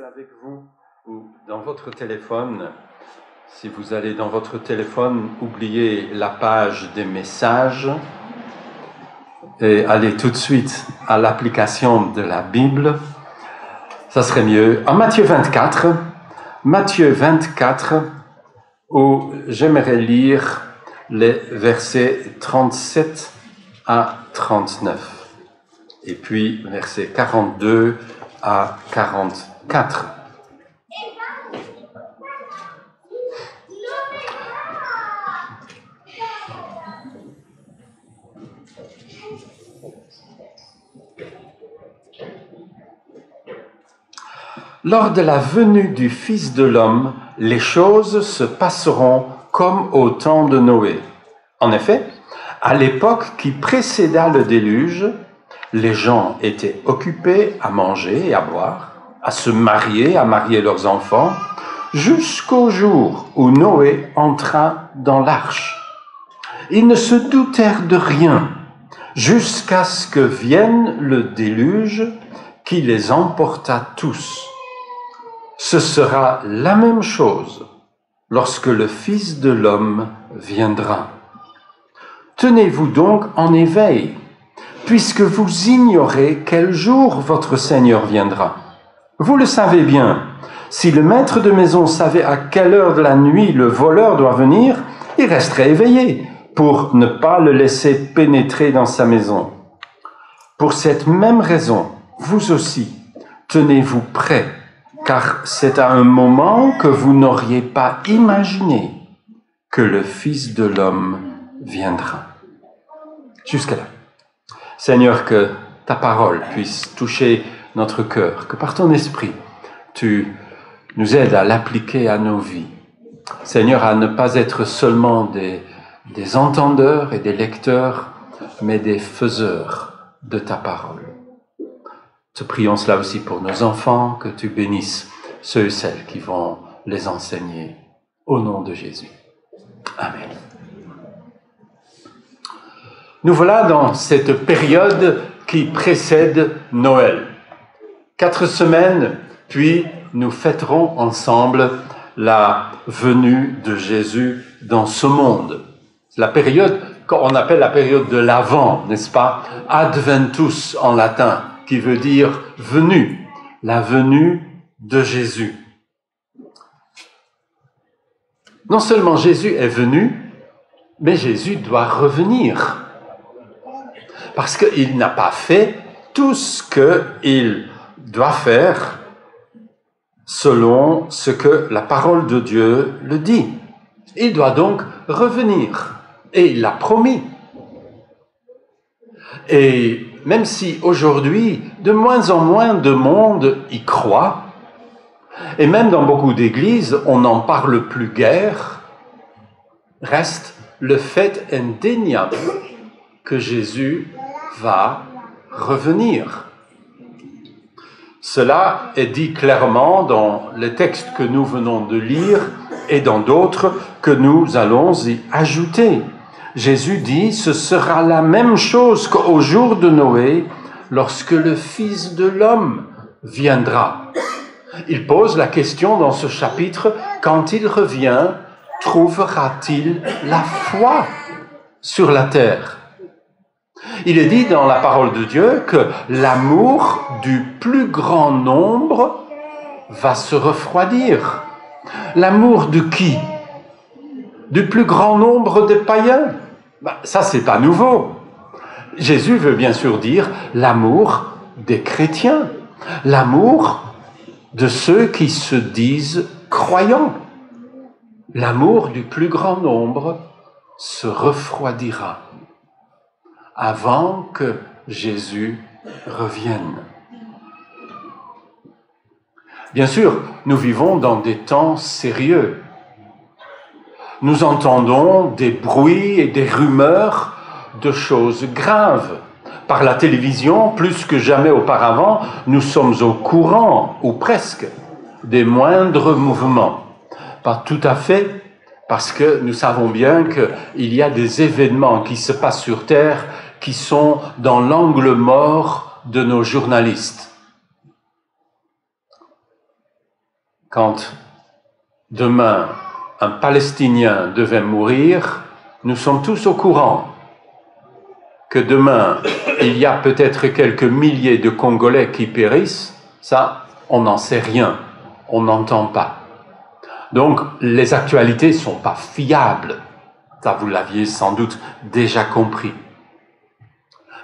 avec vous ou dans votre téléphone. Si vous allez dans votre téléphone, oubliez la page des messages et allez tout de suite à l'application de la Bible. Ça serait mieux. En Matthieu 24, où j'aimerais lire les versets 37 à 39 et puis versets 42 à 44. Lors de la venue du Fils de l'homme, les choses se passeront comme au temps de Noé. En effet, à l'époque qui précéda le déluge, les gens étaient occupés à manger et à boire, à se marier, à marier leurs enfants, jusqu'au jour où Noé entra dans l'arche. Ils ne se doutèrent de rien, jusqu'à ce que vienne le déluge qui les emporta tous. Ce sera la même chose lorsque le Fils de l'homme viendra. Tenez-vous donc en éveil, puisque vous ignorez quel jour votre Seigneur viendra. Vous le savez bien, si le maître de maison savait à quelle heure de la nuit le voleur doit venir, il resterait éveillé pour ne pas le laisser pénétrer dans sa maison. Pour cette même raison, vous aussi, tenez-vous prêts, car c'est à un moment que vous n'auriez pas imaginé que le Fils de l'homme viendra. Jusqu'à là. Seigneur, que ta parole puisse toucher notre cœur, que par ton esprit, tu nous aides à l'appliquer à nos vies. Seigneur, à ne pas être seulement des entendeurs et des lecteurs, mais des faiseurs de ta parole. Te prions cela aussi pour nos enfants, que tu bénisses ceux et celles qui vont les enseigner. Au nom de Jésus. Amen. Nous voilà dans cette période qui précède Noël. 4 semaines, puis nous fêterons ensemble la venue de Jésus dans ce monde. La période qu'on appelle la période de l'Avent, n'est-ce pas? Adventus en latin, qui veut dire venue, la venue de Jésus. Non seulement Jésus est venu, mais Jésus doit revenir. Parce qu'il n'a pas fait tout ce qu'il doit faire selon ce que la parole de Dieu le dit. Il doit donc revenir. Et il l'a promis. Et même si aujourd'hui, de moins en moins de monde y croit, et même dans beaucoup d'églises, on n'en parle plus guère, reste le fait indéniable que Jésus va revenir. Cela est dit clairement dans les textes que nous venons de lire et dans d'autres que nous allons y ajouter. Jésus dit, ce sera la même chose qu'au jour de Noé, lorsque le Fils de l'homme viendra. Il pose la question dans ce chapitre, quand il revient, trouvera-t-il la foi sur la terre? Il est dit dans la parole de Dieu que l'amour du plus grand nombre va se refroidir. L'amour de qui? Du plus grand nombre des païens? Ça, c'est pas nouveau. Jésus veut bien sûr dire l'amour des chrétiens, l'amour de ceux qui se disent croyants. L'amour du plus grand nombre se refroidira avant que Jésus revienne. Bien sûr, nous vivons dans des temps sérieux. Nous entendons des bruits et des rumeurs de choses graves. Par la télévision, plus que jamais auparavant, nous sommes au courant, ou presque, des moindres mouvements. Pas tout à fait, parce que nous savons bien qu'il y a des événements qui se passent sur Terre qui sont dans l'angle mort de nos journalistes. quand demain un Palestinien devait mourir, nous sommes tous au courant que demain, il y a peut-être quelques milliers de Congolais qui périssent. Ça, on n'en sait rien, on n'entend pas. Donc, les actualités ne sont pas fiables. Ça, vous l'aviez sans doute déjà compris.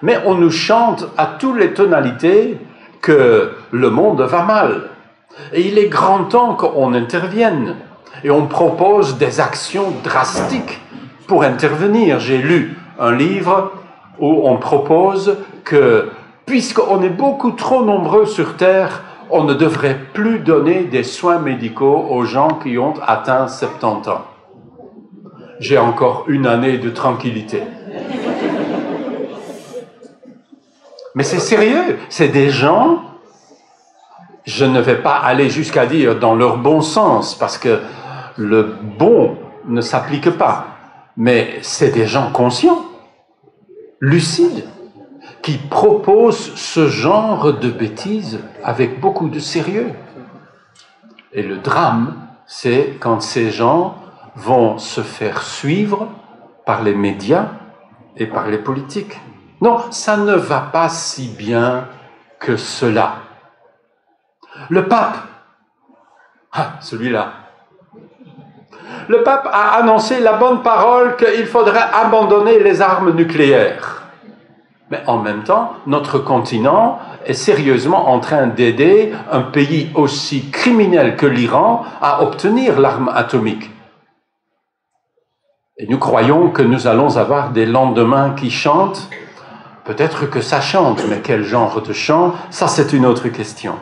Mais on nous chante à toutes les tonalités que le monde va mal. Et il est grand temps qu'on intervienne. Et on propose des actions drastiques pour intervenir. J'ai lu un livre où on propose que, puisqu'on est beaucoup trop nombreux sur Terre, on ne devrait plus donner des soins médicaux aux gens qui ont atteint 70 ans. J'ai encore une année de tranquillité. Mais c'est sérieux, c'est des gens, je ne vais pas aller jusqu'à dire dans leur bon sens, parce que le bon ne s'applique pas, mais c'est des gens conscients, lucides, qui proposent ce genre de bêtises avec beaucoup de sérieux. Et le drame, c'est quand ces gens vont se faire suivre par les médias et par les politiques. Non, ça ne va pas si bien que cela. Le pape, celui-là, le pape a annoncé la bonne parole qu'il faudrait abandonner les armes nucléaires. Mais en même temps, notre continent est sérieusement en train d'aider un pays aussi criminel que l'Iran à obtenir l'arme atomique. Et nous croyons que nous allons avoir des lendemains qui chantent. Peut-être que ça chante, mais quel genre de chant, ça c'est une autre question.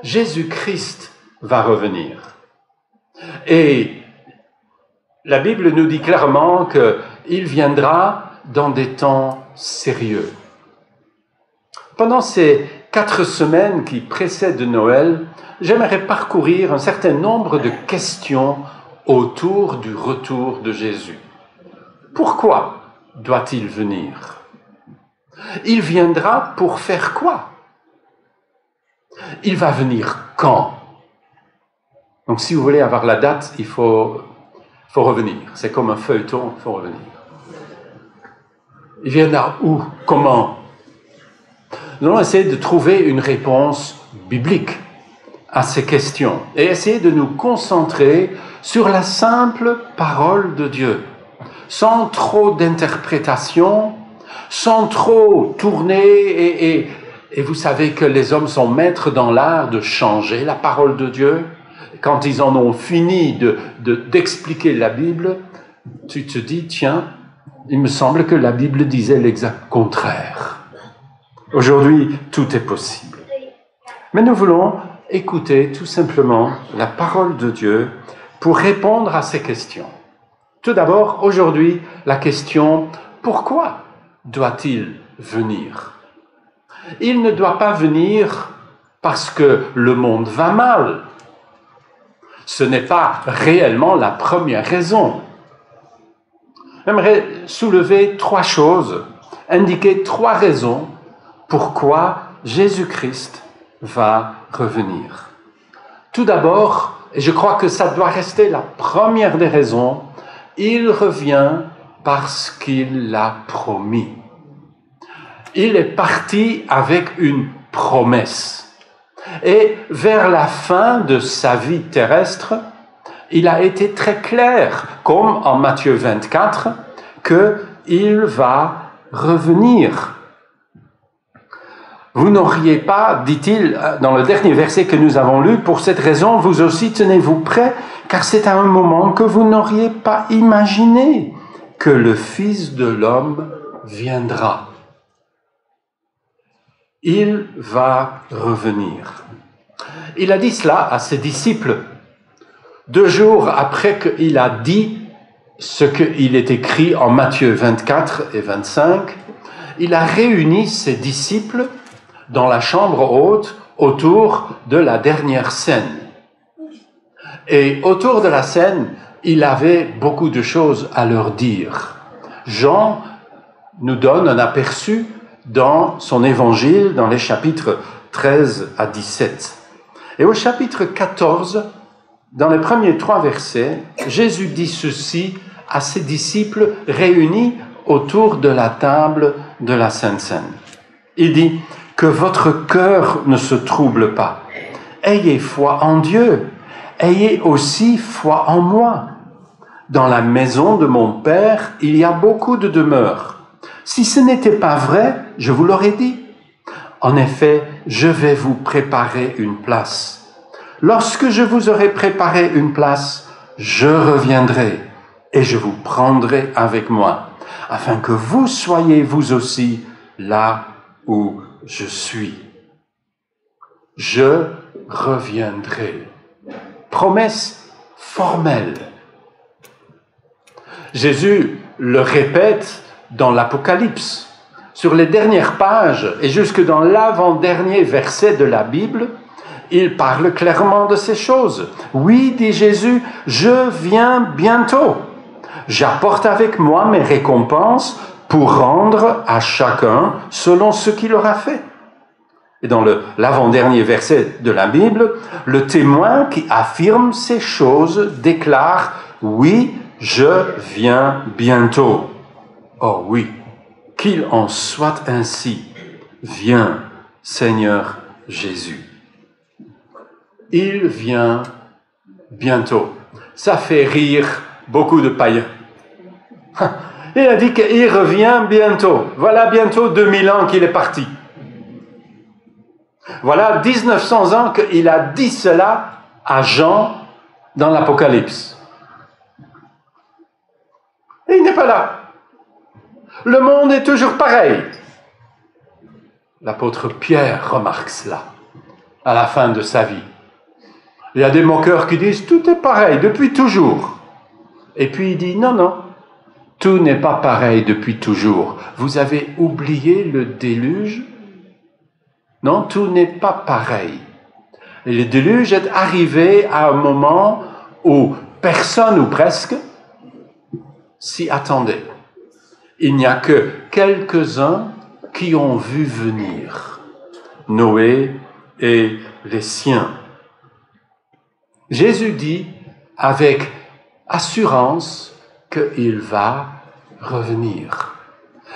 Jésus-Christ va revenir. Et la Bible nous dit clairement qu'il viendra dans des temps sérieux. Pendant ces 4 semaines qui précèdent Noël, j'aimerais parcourir un certain nombre de questions autour du retour de Jésus. Pourquoi doit-il venir? Il viendra pour faire quoi? Il va venir quand? Donc si vous voulez avoir la date, il faut revenir. C'est comme un feuilleton, il faut revenir. Il viendra où? Comment? Nous allons essayer de trouver une réponse biblique à ces questions et essayer de nous concentrer sur la simple parole de Dieu, sans trop d'interprétation, sans trop tourner et vous savez que les hommes sont maîtres dans l'art de changer la parole de Dieu. Quand ils en ont fini d'expliquer la Bible, tu te dis, tiens, il me semble que la Bible disait l'exact contraire. Aujourd'hui, tout est possible. Mais nous voulons écouter tout simplement la parole de Dieu pour répondre à ces questions. Tout d'abord, aujourd'hui, la question, pourquoi doit-il venir? Il ne doit pas venir parce que le monde va mal. Ce n'est pas réellement la première raison. J'aimerais soulever 3 choses, indiquer 3 raisons pourquoi Jésus-Christ va revenir. Tout d'abord, et je crois que ça doit rester la première des raisons, il revient parce qu'il l'a promis. Il est parti avec une promesse. Et vers la fin de sa vie terrestre, il a été très clair, comme en Matthieu 24, qu'il va revenir. Vous n'auriez pas, dit-il dans le dernier verset que nous avons lu, pour cette raison, vous aussi tenez-vous prêts, car c'est à un moment que vous n'auriez pas imaginé que le Fils de l'homme viendra. Il va revenir. Il a dit cela à ses disciples 2 jours après qu'il a dit ce qu'il est écrit en Matthieu 24 et 25. Il a réuni ses disciples dans la chambre haute autour de la dernière scène. Et autour de la scène, il avait beaucoup de choses à leur dire. Jean nous donne un aperçu dans son évangile, dans les chapitres 13 à 17. Et au chapitre 14, dans les premiers 3 versets, Jésus dit ceci à ses disciples réunis autour de la table de la Sainte Seine. Il dit « Que votre cœur ne se trouble pas. Ayez foi en Dieu. Ayez aussi foi en moi. Dans la maison de mon Père, il y a beaucoup de demeures. Si ce n'était pas vrai, je vous l'aurais dit. En effet, je vais vous préparer une place. Lorsque je vous aurai préparé une place, je reviendrai et je vous prendrai avec moi, afin que vous soyez vous aussi là où je suis. Je reviendrai. Promesse formelle. Jésus le répète dans l'Apocalypse. Sur les dernières pages et jusque dans l'avant-dernier verset de la Bible, il parle clairement de ces choses. Oui, dit Jésus, je viens bientôt. J'apporte avec moi mes récompenses pour rendre à chacun selon ce qu'il aura fait. Et dans l'avant-dernier verset de la Bible, le témoin qui affirme ces choses déclare « Oui, je viens bientôt. » Oh oui, qu'il en soit ainsi. Viens, Seigneur Jésus. Il vient bientôt. Ça fait rire beaucoup de païens. Il a dit qu'il revient bientôt. Voilà bientôt 2000 ans qu'il est parti. Voilà 1900 ans qu'il a dit cela à Jean dans l'Apocalypse. Et il n'est pas là. Le monde est toujours pareil. L'apôtre Pierre remarque cela à la fin de sa vie. Il y a des moqueurs qui disent « tout est pareil depuis toujours ». Et puis il dit « non, non, tout n'est pas pareil depuis toujours. Vous avez oublié le déluge ? Non, tout n'est pas pareil. » Et le déluge est arrivé à un moment où personne ou presque s'y attendait. Il n'y a que quelques-uns qui ont vu venir Noé et les siens. Jésus dit avec assurance qu'il va revenir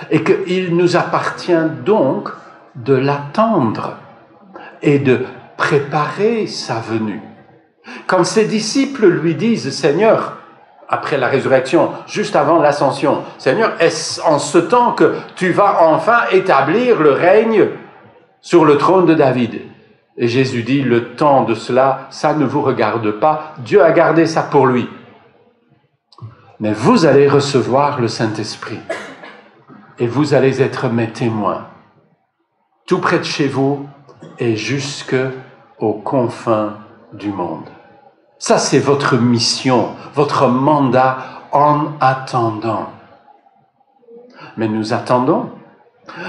et qu'il nous appartient donc de l'attendre et de préparer sa venue. Quand ses disciples lui disent « Seigneur », après la résurrection, juste avant l'ascension, « Seigneur, est-ce en ce temps que tu vas enfin établir le règne sur le trône de David ?» Et Jésus dit, le temps de cela, ça ne vous regarde pas. Dieu a gardé ça pour lui. Mais vous allez recevoir le Saint-Esprit. Et vous allez être mes témoins. Tout près de chez vous et jusque aux confins du monde. Ça, c'est votre mission, votre mandat en attendant. Mais nous attendons.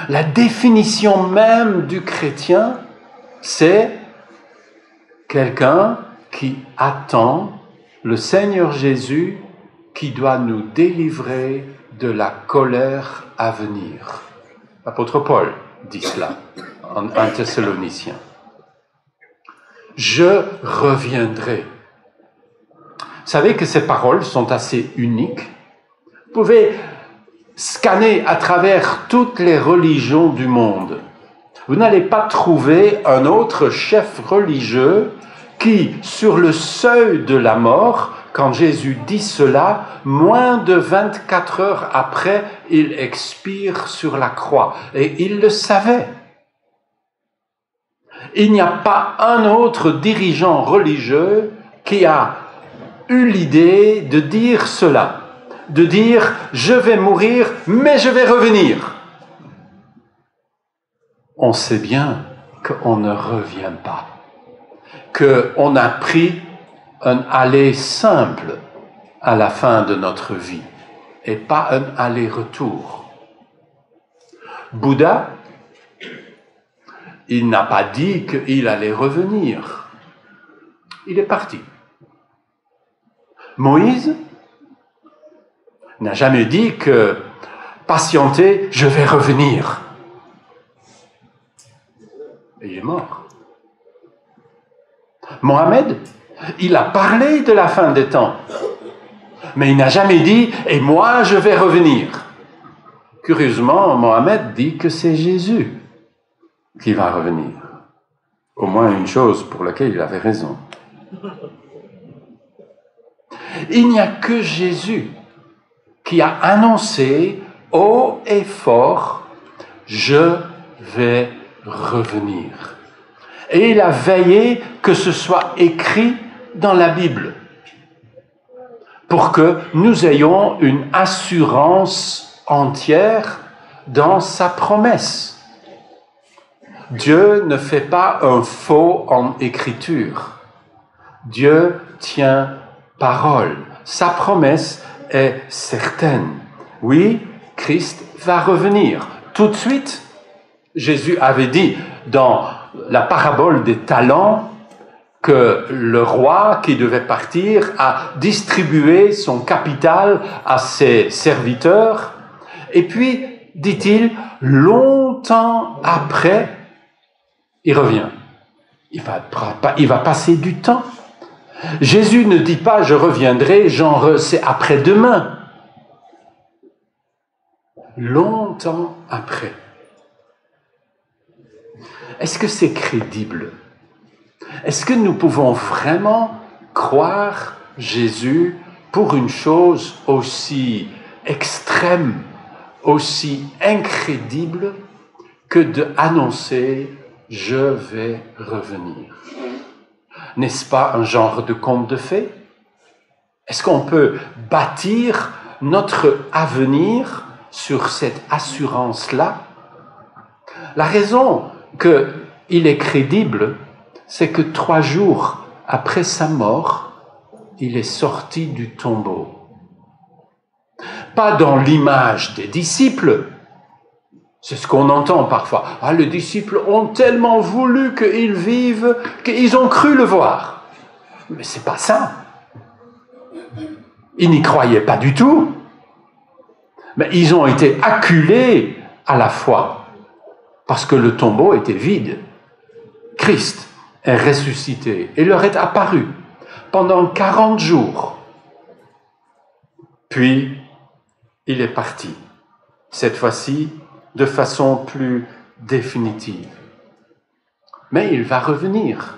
La définition même du chrétien, c'est quelqu'un qui attend le Seigneur Jésus qui doit nous délivrer de la colère à venir. L'apôtre Paul dit cela en 1 Thessaloniciens. Je reviendrai. Vous savez que ces paroles sont assez uniques. Vous pouvez scanner à travers toutes les religions du monde. Vous n'allez pas trouver un autre chef religieux qui, sur le seuil de la mort, quand Jésus dit cela, moins de 24 heures après, il expire sur la croix. Et il le savait. Il n'y a pas un autre dirigeant religieux qui a eu l'idée de dire cela, de dire « je vais mourir, mais je vais revenir ». On sait bien qu'on ne revient pas, qu'on a pris un aller simple à la fin de notre vie et pas un aller-retour. Bouddha, il n'a pas dit qu'il allait revenir. Il est parti. Moïse n'a jamais dit que patientez, je vais revenir. Et il est mort. Mohammed, il a parlé de la fin des temps, mais il n'a jamais dit « et moi je vais revenir ». Curieusement, Mohammed dit que c'est Jésus qui va revenir. Au moins une chose pour laquelle il avait raison. Il n'y a que Jésus qui a annoncé haut et fort « je vais revenir ». Et il a veillé que ce soit écrit dans la Bible pour que nous ayons une assurance entière dans sa promesse. Dieu ne fait pas un faux en écriture. Dieu tient parole. Sa promesse est certaine. Oui, Christ va revenir. Tout de suite, Jésus avait dit dans la parabole des talents que le roi qui devait partir a distribué son capital à ses serviteurs. Et puis, dit-il, longtemps après, il revient. Il va passer du temps. Jésus ne dit pas « je reviendrai », genre c'est après-demain. Longtemps après. Est-ce que c'est crédible? Est-ce que nous pouvons vraiment croire Jésus pour une chose aussi extrême, aussi incrédible que d'annoncer « je vais revenir ». N'est-ce pas un genre de conte de fées? Est-ce qu'on peut bâtir notre avenir sur cette assurance-là? La raison qu'il est crédible, c'est que 3 jours après sa mort, il est sorti du tombeau. Pas dans l'image des disciples. C'est ce qu'on entend parfois. Ah, les disciples ont tellement voulu qu'ils vivent, qu'ils ont cru le voir. Mais c'est pas ça. Ils n'y croyaient pas du tout. Mais ils ont été acculés à la foi, parce que le tombeau était vide. Christ est ressuscité et leur est apparu pendant 40 jours. Puis, il est parti. Cette fois-ci, de façon plus définitive. Mais il va revenir.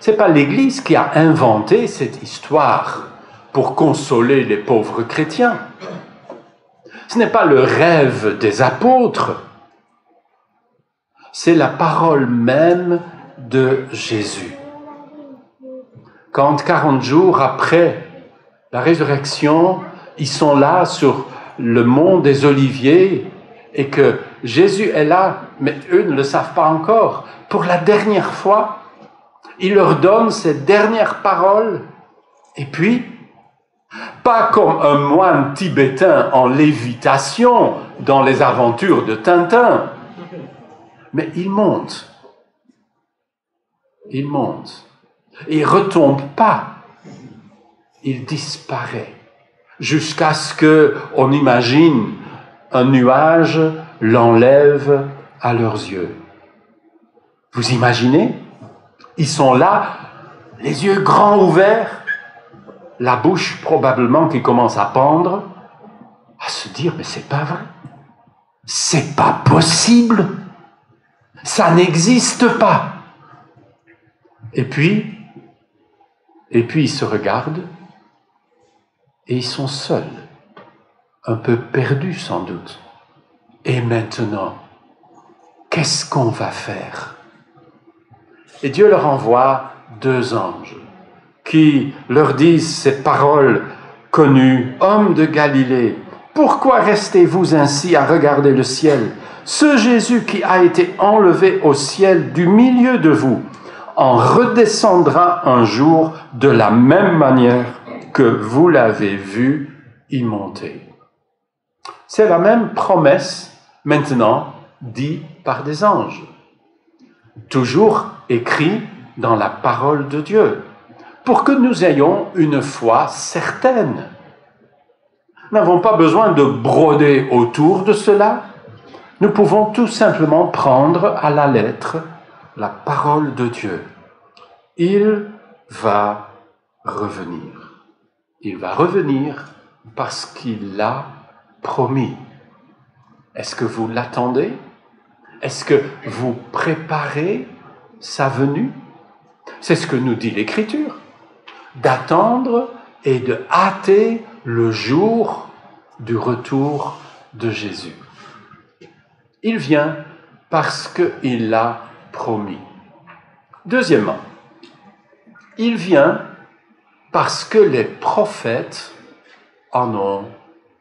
Ce n'est pas l'Église qui a inventé cette histoire pour consoler les pauvres chrétiens. Ce n'est pas le rêve des apôtres. C'est la parole même de Jésus. Quand 40 jours après la résurrection, ils sont là sur le mont des Oliviers et que Jésus est là, mais eux ne le savent pas encore. Pour la dernière fois, il leur donne ces dernières paroles et puis, pas comme un moine tibétain en lévitation dans les aventures de Tintin, mais il monte. Il monte. Il ne retombe pas. Il disparaît. Jusqu'à ce qu'on imagine un nuage l'enlève à leurs yeux. Vous imaginez? Ils sont là, les yeux grands ouverts, la bouche probablement qui commence à pendre, à se dire, mais c'est pas vrai. C'est pas possible. Ça n'existe pas. Et puis ils se regardent et ils sont seuls, un peu perdus sans doute. Et maintenant, qu'est-ce qu'on va faire? Et Dieu leur envoie 2 anges qui leur disent ces paroles connues. « Hommes de Galilée, pourquoi restez-vous ainsi à regarder le ciel? Ce Jésus qui a été enlevé au ciel du milieu de vous en redescendra un jour de la même manière que vous l'avez vu y monter. » C'est la même promesse maintenant dite par des anges, toujours écrit dans la parole de Dieu, pour que nous ayons une foi certaine. Nous n'avons pas besoin de broder autour de cela. Nous pouvons tout simplement prendre à la lettre la parole de Dieu. Il va revenir. Il va revenir parce qu'il l'a promis. Est-ce que vous l'attendez? Est-ce que vous préparez sa venue? C'est ce que nous dit l'Écriture. D'attendre et de hâter le jour du retour de Jésus. Il vient parce qu'il l'a promis. Deuxièmement, il vient parce que les prophètes en ont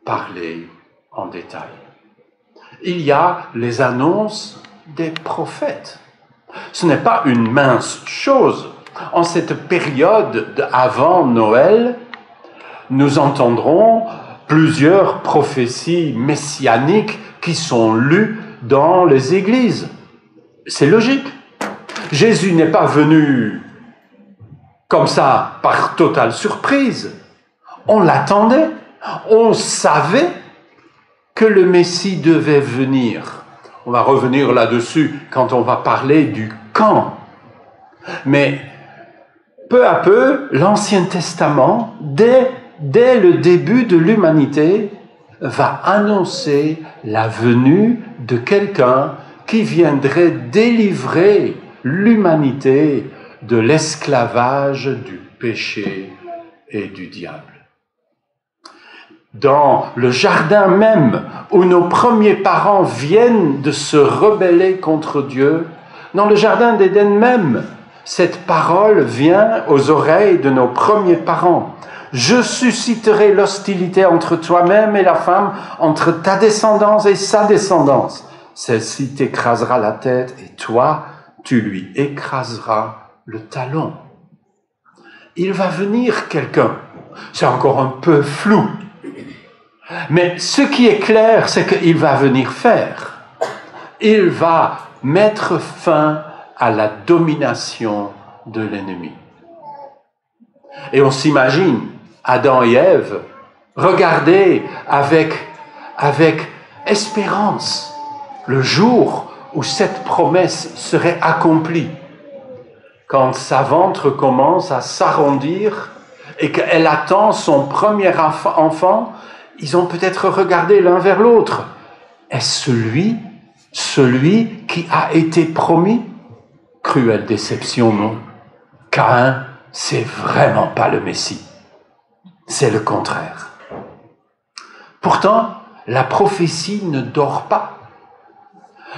parlé en détail. Il y a les annonces des prophètes. Ce n'est pas une mince chose. En cette période avant Noël, nous entendrons plusieurs prophéties messianiques qui sont lues dans les églises. C'est logique. Jésus n'est pas venu comme ça par totale surprise. On l'attendait. On savait que le Messie devait venir. On va revenir là-dessus quand on va parler du quand. Mais peu à peu, l'Ancien Testament, dès le début de l'humanité, va annoncer la venue de quelqu'un qui viendrait délivrer l'humanité de l'esclavage, du péché et du diable. Dans le jardin même, où nos premiers parents viennent de se rebeller contre Dieu, dans le jardin d'Éden même, cette parole vient aux oreilles de nos premiers parents. Je susciterai l'hostilité entre toi-même et la femme, entre ta descendance et sa descendance. Celle-ci t'écrasera la tête et toi, tu lui écraseras le talon. Il va venir quelqu'un. C'est encore un peu flou. Mais ce qui est clair, c'est qu'il va venir faire. Il va mettre fin à la domination de l'ennemi. Et on s'imagine Adam et Ève regarder avec espérance le jour où cette promesse serait accomplie. Quand sa ventre commence à s'arrondir et qu'elle attend son premier enfant, ils ont peut-être regardé l'un vers l'autre. Est-ce celui qui a été promis? Cruelle déception, non? Caïn, c'est vraiment pas le Messie. C'est le contraire. Pourtant, la prophétie ne dort pas.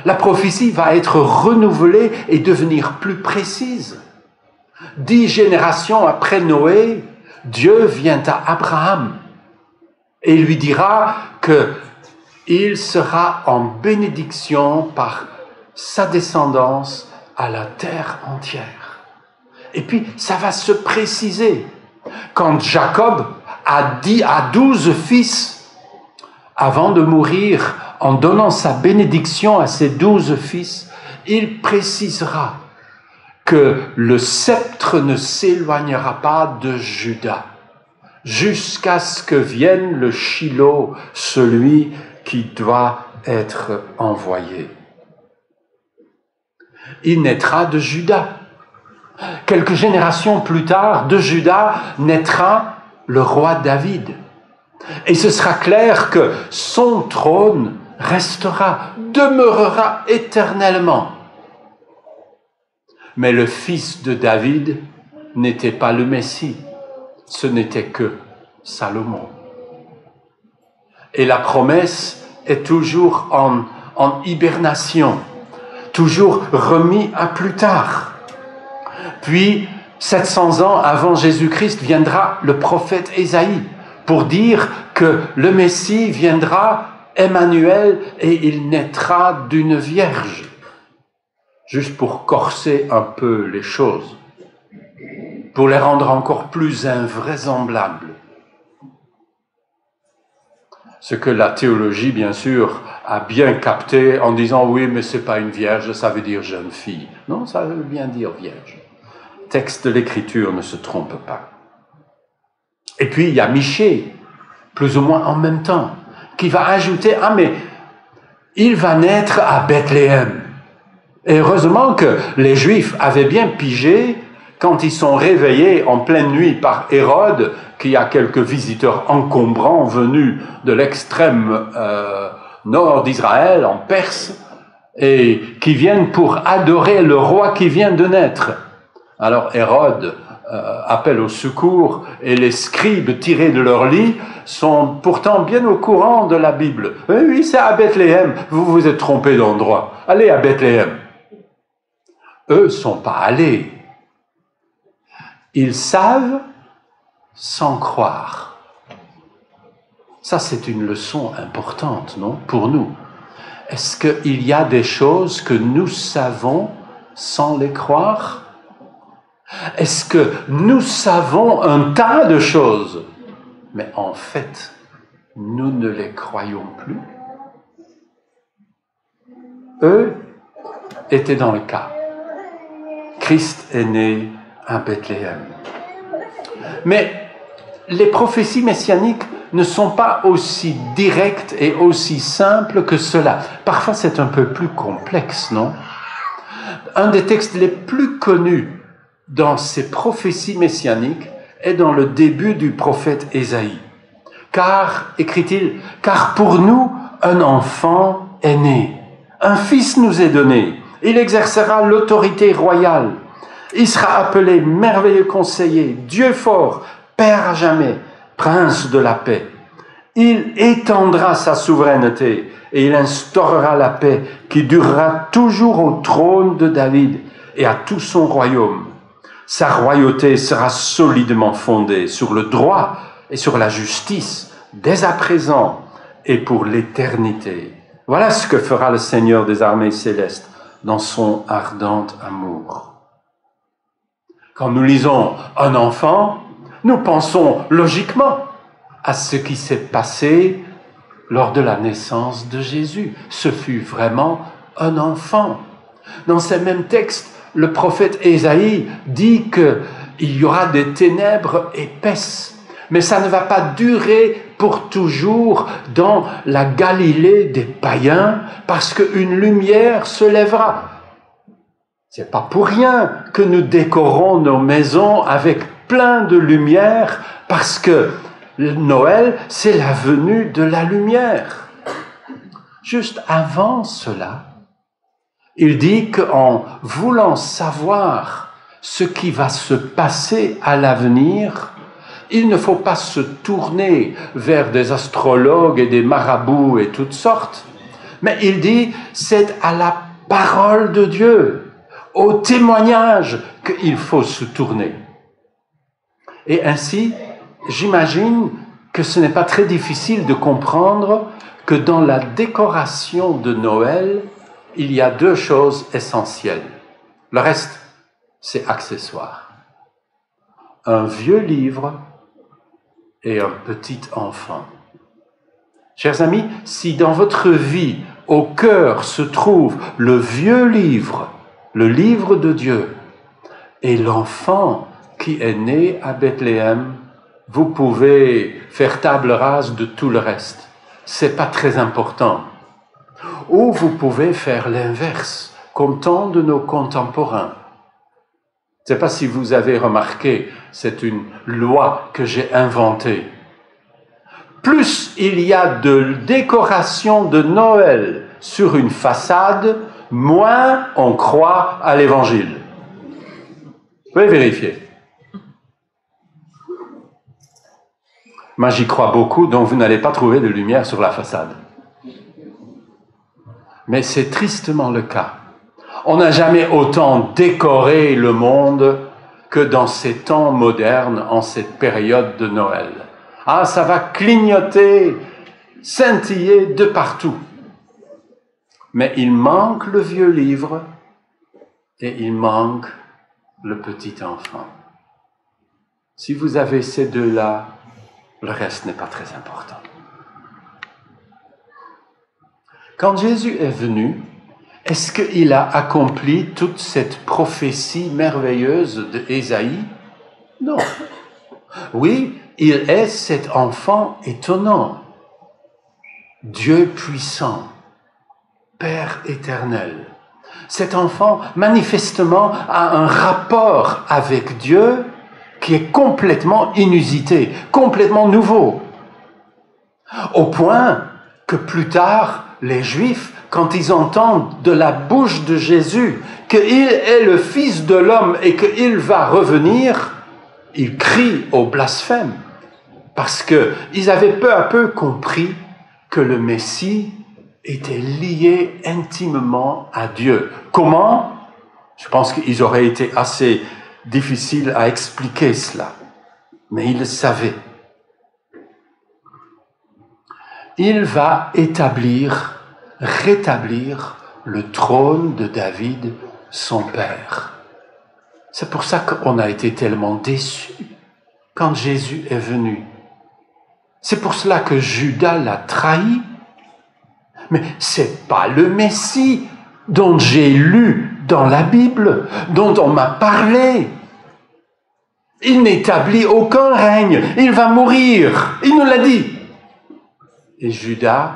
La prophétie va être renouvelée et devenir plus précise. 10 générations après Noé, Dieu vient à Abraham et lui dira qu'il sera en bénédiction par sa descendance à la terre entière. Et puis, ça va se préciser. Quand Jacob a dit à 12 fils, avant de mourir, en donnant sa bénédiction à ses 12 fils, il précisera que le sceptre ne s'éloignera pas de Juda, jusqu'à ce que vienne le Shiloh, celui qui doit être envoyé. Il naîtra de Juda. Quelques générations plus tard, de Juda naîtra le roi David. Et ce sera clair que son trône demeurera éternellement. Mais le fils de David n'était pas le Messie, ce n'était que Salomon. Et la promesse est toujours en hibernation, toujours remis à plus tard. Puis, 700 ans avant Jésus-Christ, viendra le prophète Ésaïe pour dire que le Messie viendra, Emmanuel, et il naîtra d'une vierge. Juste pour corser un peu les choses, pour les rendre encore plus invraisemblables. Ce que la théologie, bien sûr, a bien capté en disant « oui, mais c'est pas une vierge, ça veut dire jeune fille ». Non, ça veut bien dire vierge. Le texte de l'Écriture ne se trompe pas. Et puis, il y a Michée, plus ou moins en même temps, qui va ajouter « ah, mais il va naître à Bethléem ». Et heureusement que les Juifs avaient bien pigé quand ils sont réveillés en pleine nuit par Hérode, qui a quelques visiteurs encombrants venus de l'extrême nord d'Israël, en Perse, et qui viennent pour adorer le roi qui vient de naître. Alors Hérode appelle au secours, et les scribes tirés de leur lit sont pourtant bien au courant de la Bible. Oui, c'est à Bethléem, vous vous êtes trompé d'endroit, allez à Bethléem. Eux ne sont pas allés. Ils savent sans croire. Ça, c'est une leçon importante, non, pour nous. Est-ce qu'il y a des choses que nous savons sans les croire? Est-ce que nous savons un tas de choses, mais en fait, nous ne les croyons plus? Eux étaient dans le cas. Christ est né à Bethléem. Mais les prophéties messianiques ne sont pas aussi directes et aussi simples que cela. Parfois, c'est un peu plus complexe, non? Un des textes les plus connus dans ces prophéties messianiques est dans le début du prophète Ésaïe. Car, écrit-il, « Car pour nous, un enfant est né, un fils nous est donné, il exercera l'autorité royale. Il sera appelé merveilleux conseiller, Dieu fort, Père à jamais, Prince de la paix. Il étendra sa souveraineté et il instaurera la paix qui durera toujours au trône de David et à tout son royaume. Sa royauté sera solidement fondée sur le droit et sur la justice, dès à présent et pour l'éternité. Voilà ce que fera le Seigneur des armées célestes dans son ardent amour. » Quand nous lisons un enfant, nous pensons logiquement à ce qui s'est passé lors de la naissance de Jésus. Ce fut vraiment un enfant. Dans ces mêmes textes, le prophète Ésaïe dit qu'il y aura des ténèbres épaisses, mais ça ne va pas durer pour toujours dans la Galilée des païens, parce qu'une lumière se lèvera. C'est pas pour rien que nous décorons nos maisons avec plein de lumière, parce que Noël, c'est la venue de la lumière. Juste avant cela, il dit qu'en voulant savoir ce qui va se passer à l'avenir, il ne faut pas se tourner vers des astrologues et des marabouts et toutes sortes, mais il dit c'est à la parole de Dieu, au témoignage qu'il faut se tourner. Et ainsi, j'imagine que ce n'est pas très difficile de comprendre que dans la décoration de Noël, il y a deux choses essentielles. Le reste, c'est accessoire. Un vieux livre et un petit enfant. Chers amis, si dans votre vie, au cœur se trouve le vieux livre, le livre de Dieu, et l'enfant qui est né à Bethléem, vous pouvez faire table rase de tout le reste. C'est pas très important. Ou vous pouvez faire l'inverse, comme tant de nos contemporains. Je ne sais pas si vous avez remarqué, c'est une loi que j'ai inventée. Plus il y a de décoration de Noël sur une façade, moins on croit à l'Évangile. Vous pouvez vérifier. Moi, j'y crois beaucoup, donc vous n'allez pas trouver de lumière sur la façade. Mais c'est tristement le cas. On n'a jamais autant décoré le monde que dans ces temps modernes, en cette période de Noël. Ah, ça va clignoter, scintiller de partout. Mais il manque le vieux livre et il manque le petit enfant. Si vous avez ces deux-là, le reste n'est pas très important. Quand Jésus est venu, est-ce qu'il a accompli toute cette prophétie merveilleuse d'Ésaïe? Non. Oui, il est cet enfant étonnant, Dieu puissant, Père éternel, Cet enfant, manifestement, a un rapport avec Dieu qui est complètement inusité, complètement nouveau. Au point que plus tard, les Juifs, quand ils entendent de la bouche de Jésus qu'il est le Fils de l'homme et qu'il va revenir, ils crient au blasphème. Parce qu'ils avaient peu à peu compris que le Messie était lié intimement à Dieu. Comment? Je pense qu'ils auraient été assez difficiles à expliquer cela. Mais ils le savaient. Il va rétablir le trône de David, son père. C'est pour ça qu'on a été tellement déçus quand Jésus est venu. C'est pour cela que Judas l'a trahi. Mais c'est pas le Messie dont j'ai lu dans la Bible, dont on m'a parlé. Il n'établit aucun règne, il va mourir, il nous l'a dit. Et Judas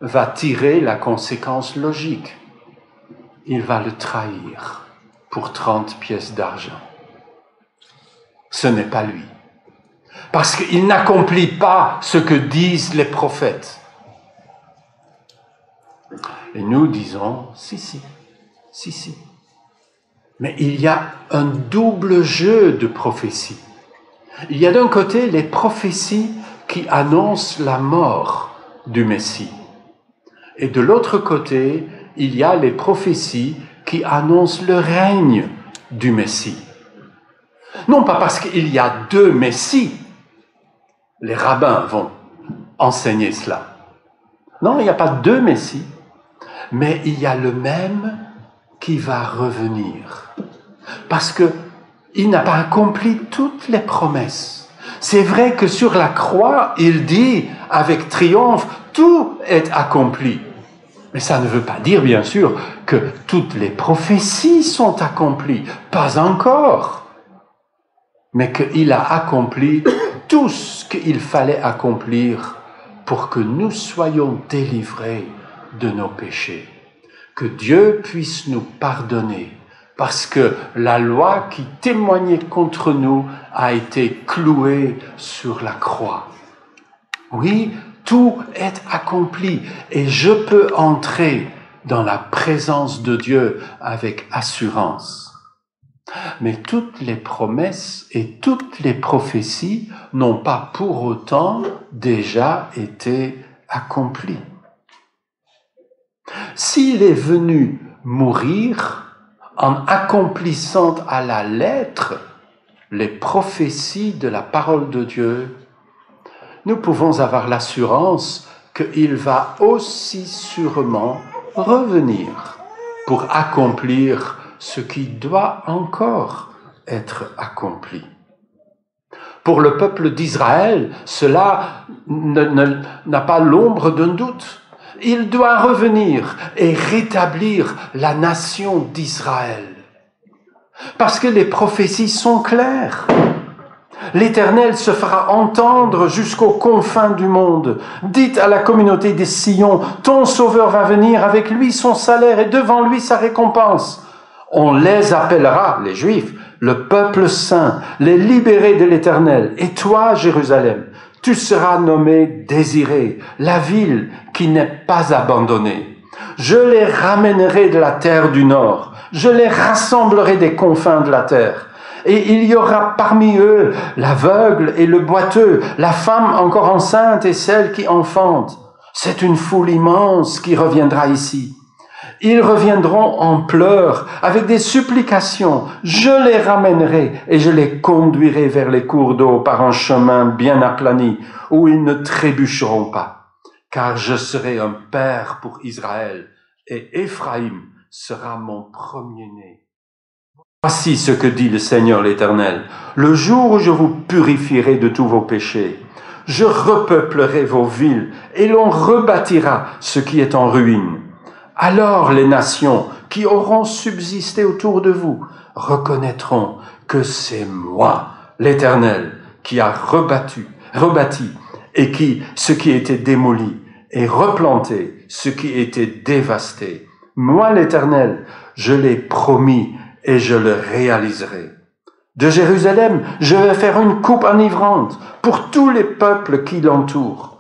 va tirer la conséquence logique. Il va le trahir pour 30 pièces d'argent. Ce n'est pas lui. Parce qu'il n'accomplit pas ce que disent les prophètes. Et nous disons, si. Mais il y a un double jeu de prophéties. Il y a d'un côté les prophéties qui annoncent la mort du Messie. Et de l'autre côté, il y a les prophéties qui annoncent le règne du Messie. Non pas parce qu'il y a deux Messies. Les rabbins vont enseigner cela. Non, il n'y a pas deux Messies. Mais il y a le même qui va revenir. Parce qu'il n'a pas accompli toutes les promesses. C'est vrai que sur la croix, il dit avec triomphe, tout est accompli. Mais ça ne veut pas dire, bien sûr, que toutes les prophéties sont accomplies. Pas encore. Mais qu'il a accompli tout ce qu'il fallait accomplir pour que nous soyons délivrés de nos péchés. Que Dieu puisse nous pardonner, parce que la loi qui témoignait contre nous a été clouée sur la croix. Oui, tout est accompli et je peux entrer dans la présence de Dieu avec assurance. Mais toutes les promesses et toutes les prophéties n'ont pas pour autant déjà été accomplies. S'il est venu mourir en accomplissant à la lettre les prophéties de la parole de Dieu, nous pouvons avoir l'assurance qu'il va aussi sûrement revenir pour accomplir ce qui doit encore être accompli. Pour le peuple d'Israël, cela n'a pas l'ombre d'un doute. Il doit revenir et rétablir la nation d'Israël. Parce que les prophéties sont claires. L'Éternel se fera entendre jusqu'aux confins du monde. Dites à la communauté des Sion, ton Sauveur va venir, avec lui son salaire et devant lui sa récompense. On les appellera, les Juifs, le peuple saint, les libérés de l'Éternel. Et toi, Jérusalem, tu seras nommé désiré, la ville qui n'est pas abandonnée. Je les ramènerai de la terre du nord, je les rassemblerai des confins de la terre. Et il y aura parmi eux l'aveugle et le boiteux, la femme encore enceinte et celle qui enfante. C'est une foule immense qui reviendra ici. Ils reviendront en pleurs, avec des supplications. Je les ramènerai et je les conduirai vers les cours d'eau par un chemin bien aplani, où ils ne trébucheront pas. Car je serai un père pour Israël, et Éphraïm sera mon premier-né. Voici ce que dit le Seigneur l'Éternel. Le jour où je vous purifierai de tous vos péchés, je repeuplerai vos villes, et l'on rebâtira ce qui est en ruine. Alors les nations qui auront subsisté autour de vous reconnaîtront que c'est moi, l'Éternel, qui a rebâti et ce qui était démoli et replanté ce qui était dévasté. Moi, l'Éternel, je l'ai promis et je le réaliserai. De Jérusalem, je vais faire une coupe enivrante pour tous les peuples qui l'entourent.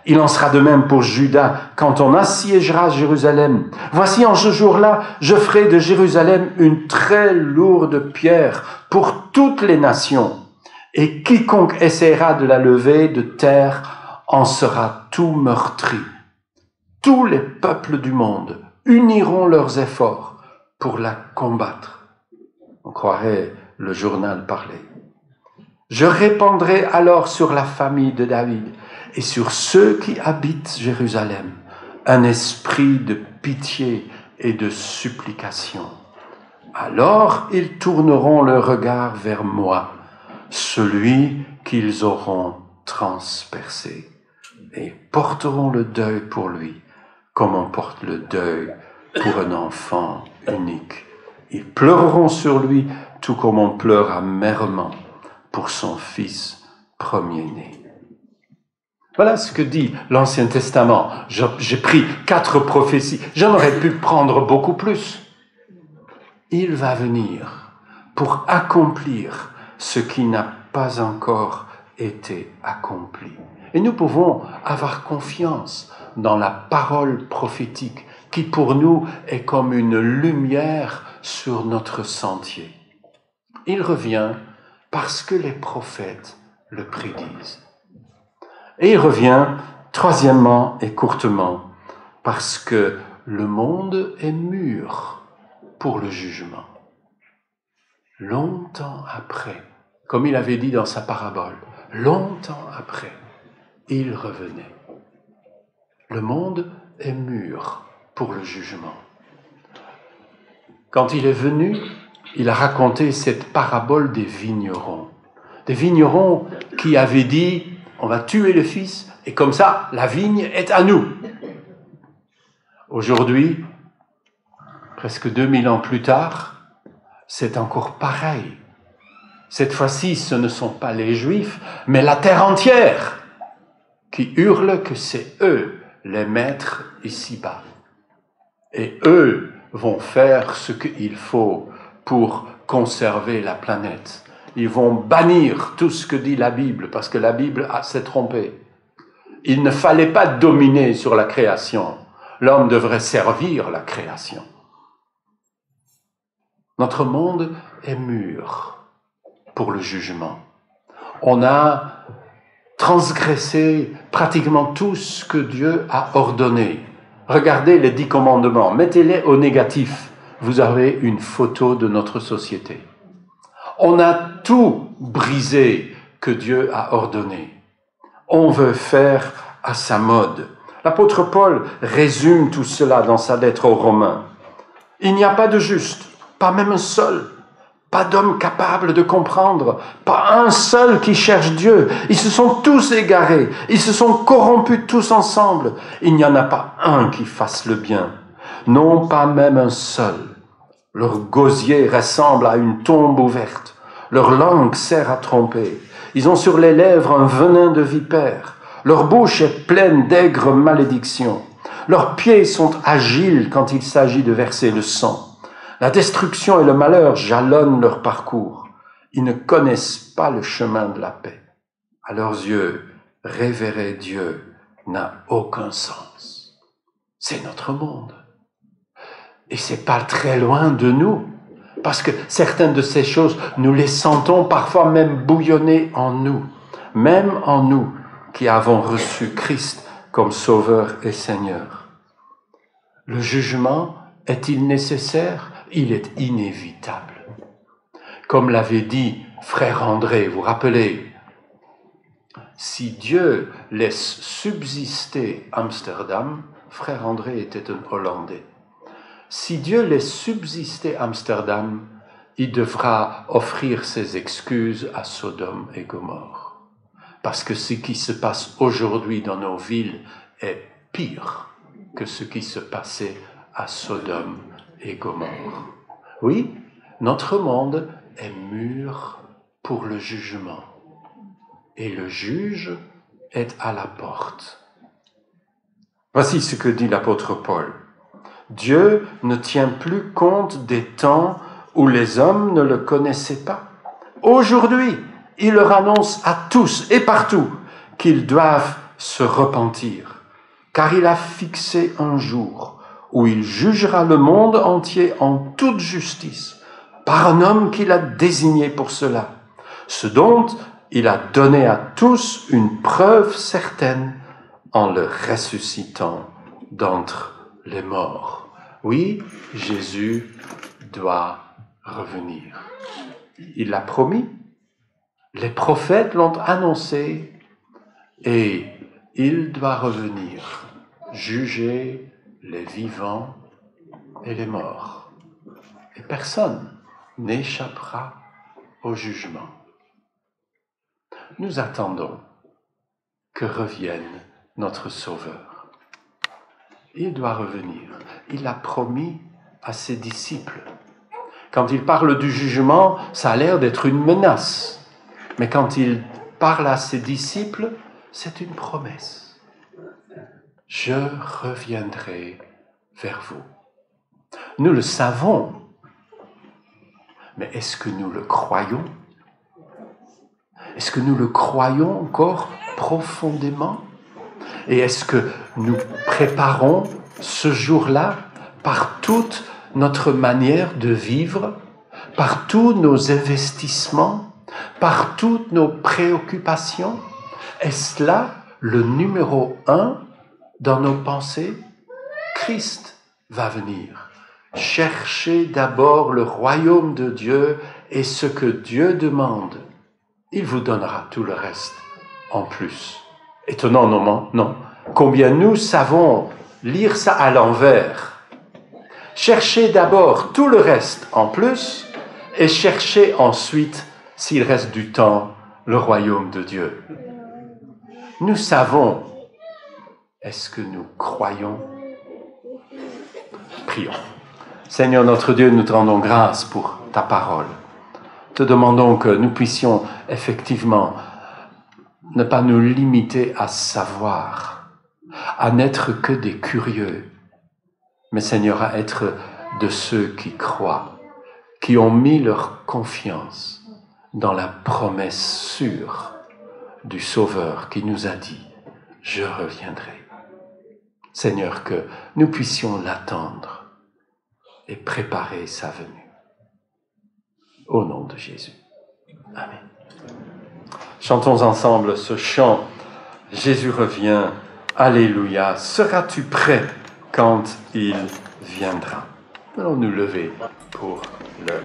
Il en sera de même pour Juda quand on assiégera Jérusalem. Voici en ce jour-là, je ferai de Jérusalem une très lourde pierre pour toutes les nations. Et quiconque essaiera de la lever de terre en sera tout meurtri. Tous les peuples du monde uniront leurs efforts pour la combattre. On croirait le journal parler. Je répandrai alors sur la famille de David et sur ceux qui habitent Jérusalem un esprit de pitié et de supplication. Alors ils tourneront le regard vers moi, celui qu'ils auront transpercé, et porteront le deuil pour lui, comme on porte le deuil pour un enfant unique. Ils pleureront sur lui, tout comme on pleure amèrement pour son fils premier-né. Voilà ce que dit l'Ancien Testament. J'ai pris 4 prophéties. J'en aurais pu prendre beaucoup plus. Il va venir pour accomplir ce qui n'a pas encore été accompli. Et nous pouvons avoir confiance dans la parole prophétique qui pour nous est comme une lumière sur notre sentier. Il revient parce que les prophètes le prédisent. Et il revient, troisièmement et courtement, parce que le monde est mûr pour le jugement. Longtemps après, comme il avait dit dans sa parabole, longtemps après, il revenait. Le monde est mûr pour le jugement. Quand il est venu, il a raconté cette parabole des vignerons. Des vignerons qui avaient dit, on va tuer le fils, et comme ça, la vigne est à nous. Aujourd'hui, presque 2000 ans plus tard, c'est encore pareil. Cette fois-ci, ce ne sont pas les Juifs, mais la terre entière qui hurle que c'est eux les maîtres ici-bas. Et eux vont faire ce qu'il faut pour conserver la planète. Ils vont bannir tout ce que dit la Bible, parce que la Bible s'est trompée. Il ne fallait pas dominer sur la création. L'homme devrait servir la création. Notre monde est mûr pour le jugement. On a transgressé pratiquement tout ce que Dieu a ordonné. Regardez les 10 commandements, mettez-les au négatif. Vous avez une photo de notre société. On a tout brisé que Dieu a ordonné. On veut faire à sa mode. L'apôtre Paul résume tout cela dans sa lettre aux Romains. Il n'y a pas de juste, pas même un seul, pas d'homme capable de comprendre, pas un seul qui cherche Dieu. Ils se sont tous égarés, ils se sont corrompus tous ensemble. Il n'y en a pas un qui fasse le bien, non pas même un seul. Leur gosier ressemble à une tombe ouverte. Leur langue sert à tromper. Ils ont sur les lèvres un venin de vipère. Leur bouche est pleine d'aigres malédictions. Leurs pieds sont agiles quand il s'agit de verser le sang. La destruction et le malheur jalonnent leur parcours. Ils ne connaissent pas le chemin de la paix. À leurs yeux, révérer Dieu n'a aucun sens. C'est notre monde. Et c'est pas très loin de nous, parce que certaines de ces choses, nous les sentons parfois même bouillonner en nous, même en nous qui avons reçu Christ comme Sauveur et Seigneur. Le jugement est-il nécessaire? Il est inévitable. Comme l'avait dit frère André, vous vous rappelez, si Dieu laisse subsister Amsterdam, frère André était un Hollandais, si Dieu laisse subsister Amsterdam, il devra offrir ses excuses à Sodome et Gomorrhe. Parce que ce qui se passe aujourd'hui dans nos villes est pire que ce qui se passait à Sodome et Gomorrhe. Oui, notre monde est mûr pour le jugement. Et le juge est à la porte. Voici ce que dit l'apôtre Paul. Dieu ne tient plus compte des temps où les hommes ne le connaissaient pas. Aujourd'hui, il leur annonce à tous et partout qu'ils doivent se repentir, car il a fixé un jour où il jugera le monde entier en toute justice, par un homme qu'il a désigné pour cela, ce dont il a donné à tous une preuve certaine en le ressuscitant d'entre les morts. Oui, Jésus doit revenir. Il l'a promis, les prophètes l'ont annoncé, et il doit revenir, juger les vivants et les morts. Et personne n'échappera au jugement. Nous attendons que revienne notre Sauveur. Il doit revenir. Il l'a promis à ses disciples. Quand il parle du jugement, ça a l'air d'être une menace. Mais quand il parle à ses disciples, c'est une promesse. Je reviendrai vers vous. Nous le savons, mais est-ce que nous le croyons? Est-ce que nous le croyons encore profondément? Et est-ce que nous préparons ce jour-là par toute notre manière de vivre, par tous nos investissements, par toutes nos préoccupations? Est-ce là le numéro 1 dans nos pensées? Christ va venir. Cherchez d'abord le royaume de Dieu et ce que Dieu demande. Il vous donnera tout le reste en plus. Étonnant, non? Combien nous savons lire ça à l'envers. Cherchez d'abord tout le reste en plus et cherchez ensuite, s'il reste du temps, le royaume de Dieu. Nous savons. Est-ce que nous croyons? Prions. Seigneur notre Dieu, nous te rendons grâce pour ta parole. Te demandons que nous puissions effectivement ne pas nous limiter à savoir, à n'être que des curieux, mais Seigneur, à être de ceux qui croient, qui ont mis leur confiance dans la promesse sûre du Sauveur qui nous a dit « Je reviendrai ». Seigneur, que nous puissions l'attendre et préparer sa venue. Au nom de Jésus. Amen. Chantons ensemble ce chant « Jésus revient, Alléluia, seras-tu prêt quand il viendra ?» Allons nous lever pour le